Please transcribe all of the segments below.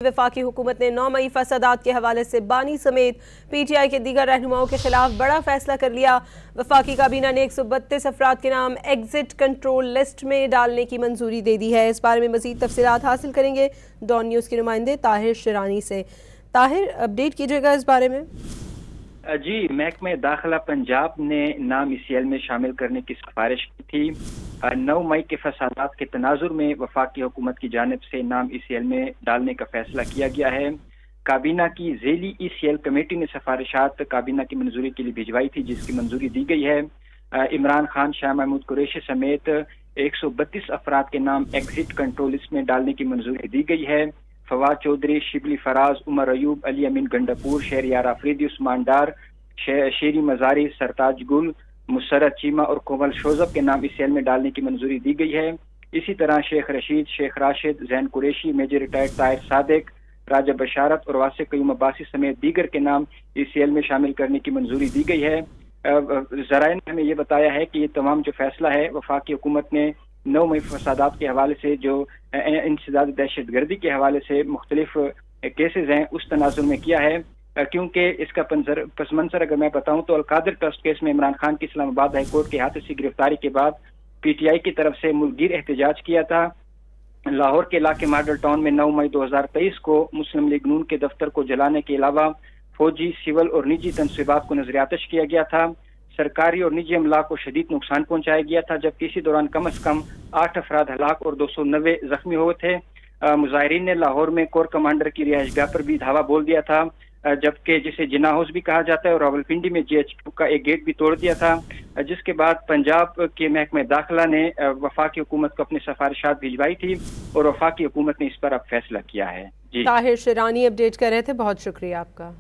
वफाकी हुकूमत ने 9 मई फसादात के हवाले से बानी समेत PTI के दीगर रहनुमाओं के खिलाफ बड़ा फैसला कर लिया। वफाकी काबीना ने 132 अफराद के नाम एग्जिट कंट्रोल लिस्ट में डालने की मंजूरी दे दी है। इस बारे में मजीद तफसीलात हासिल करेंगे डॉन न्यूज़ के नुमाइंदे ताहिर शिरानी से। ताहिर, अपडेट कीजिएगा इस बारे में। जी, महकमे दाखिला पंजाब ने नाम ECL में शामिल करने की सिफारिश की थी। 9 मई के फसादात के तनाजुर में वफाकी हुकूमत की जानिब से नाम ECL में डालने का फैसला किया गया है। काबीना की झेली ECL कमेटी ने सिफारिशात काबीना की मंजूरी के लिए भिजवाई थी, जिसकी मंजूरी दी गई है। इमरान खान, शाह महमूद कुरैशी समेत 132 अफराद के नाम एग्जिट कंट्रोल लिस्ट में डालने की मंजूरी दी गई है। फवाद चौधरी, शिबली फराज, उमर अयूब, अली अमीन गंडापुर, शहरियार आफरीदी, उस्मान डार, शेरी मजारी, सरताज गुल, मुसरत चीमा और कोमल शोजब के नाम ECL में डालने की मंजूरी दी गई है। इसी तरह शेख रशीद, शेख राशिद, जैन कुरैशी, मेजर रिटायर्ड ताहिर सादिक, राजा बशारत और वासे कयूम अब्बासी समेत दीगर के नाम ECL में शामिल करने की मंजूरी दी गई है। ज़राए ने हमें ये बताया है कि ये तमाम जो फैसला है वफाकी हुकूमत ने 9 मई फसादात के हवाले से, जो इंसदाद दहशत गर्दी के हवाले से मुख्तलिफ केसेज हैं, उस तनाजुर में किया है। क्योंकि इसका पस मंजर अगर मैं बताऊं तो अलकादर ट्रस्ट केस में इमरान खान की इस्लामाबाद हाई कोर्ट के हाथ से गिरफ्तारी के बाद PTI की तरफ से मुल्कगीर एहतजाज किया था। लाहौर के इलाके मॉडल टाउन में 9 मई 2023 को मुस्लिम लीग नून के दफ्तर को जलाने के अलावा फौजी, सिविल और निजी तनसीबात को नजरियातश किया गया था। सरकारी और निजी अमला को शदीद नुकसान पहुंचाया गया था, जबकि इसी दौरान कम अज कम 8 अफराद हलाक और 290 जख्मी हुए थे। मुजाहिरीन ने लाहौर में कोर कमांडर की रिहाइशगाह पर भी धावा बोल दिया था, जबकि जिसे जिना हाउस भी कहा जाता है, और रावलपिंडी में GH2 का एक गेट भी तोड़ दिया था। जिसके बाद पंजाब के महकमे दाखिला ने वफाकी हुकूमत को अपनी सिफारिशात भिजवाई थी और वफाकी हुकूमत ने इस पर अब फैसला किया है। जी, ताहिर शिरानी अपडेट कर रहे थे, बहुत शुक्रिया आपका।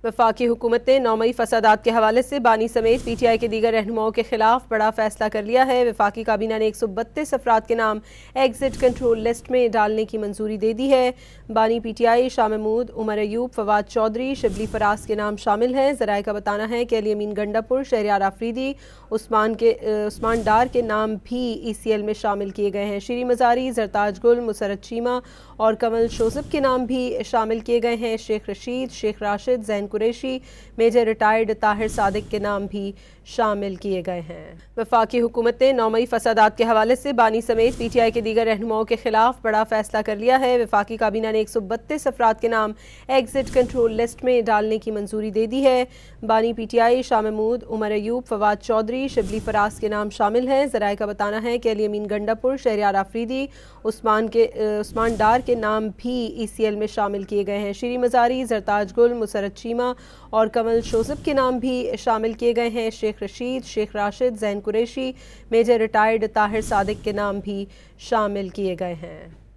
वफाकी हुकूमत ने 9 मई फसादात के हवाले से बानी समेत PTI के दीगर रहनुमाओं के खिलाफ बड़ा फैसला कर लिया है। वफाकी काबीना ने 132 अफराद के नाम एग्जिट कंट्रोल लिस्ट में डालने की मंजूरी दे दी है। बानी PTI शाह महमूद, उमर अयूब, फवाद चौधरी, शिबली फराज के नाम शामिल हैं। ज़राए का बताना है कि अली अमीन गंडापुर, शहरियार आफरीदी, उस्मान डार के नाम भी ECL में शामिल किए गए हैं। शेरी मजारी, सरताज गुल, मुसरत चीमा और कमल शोजब के नाम भी शामिल किए गए हैं। शेख रशीद, शेख राशिद, जैन कुरैशी, मेजर रिटायर्ड ताहिर सादिक के नाम भी शामिल किए गए हैं। वफाकी हुकूमत ने 9 मई फसादात के हवाले से बानी समेत PTI के दीगर रहनुमाओं के खिलाफ बड़ा फैसला कर लिया है। वफाकी काबीना ने 132 अफराद के नाम एग्जिट कंट्रोल लिस्ट में डालने की मंजूरी दे दी है। बानी PTI शाह महमूद, उमर अयूब, फवाद चौधरी, शिबली फराज के नाम शामिल हैं। ज़राए का बताना है कि अली अमीन गंडापुर, शहरियार आफरीदी, उस्मान डार के नाम भी ECL में शामिल किए गए हैं। शेरी मजारी, सरताज गुल, मुसरत चीमा और कमल शोजब के नाम भी शामिल किए गए हैं। शेख रशीद, शेख राशिद, जैन कुरैशी, मेजर रिटायर्ड ताहिर सादिक के नाम भी शामिल किए गए हैं।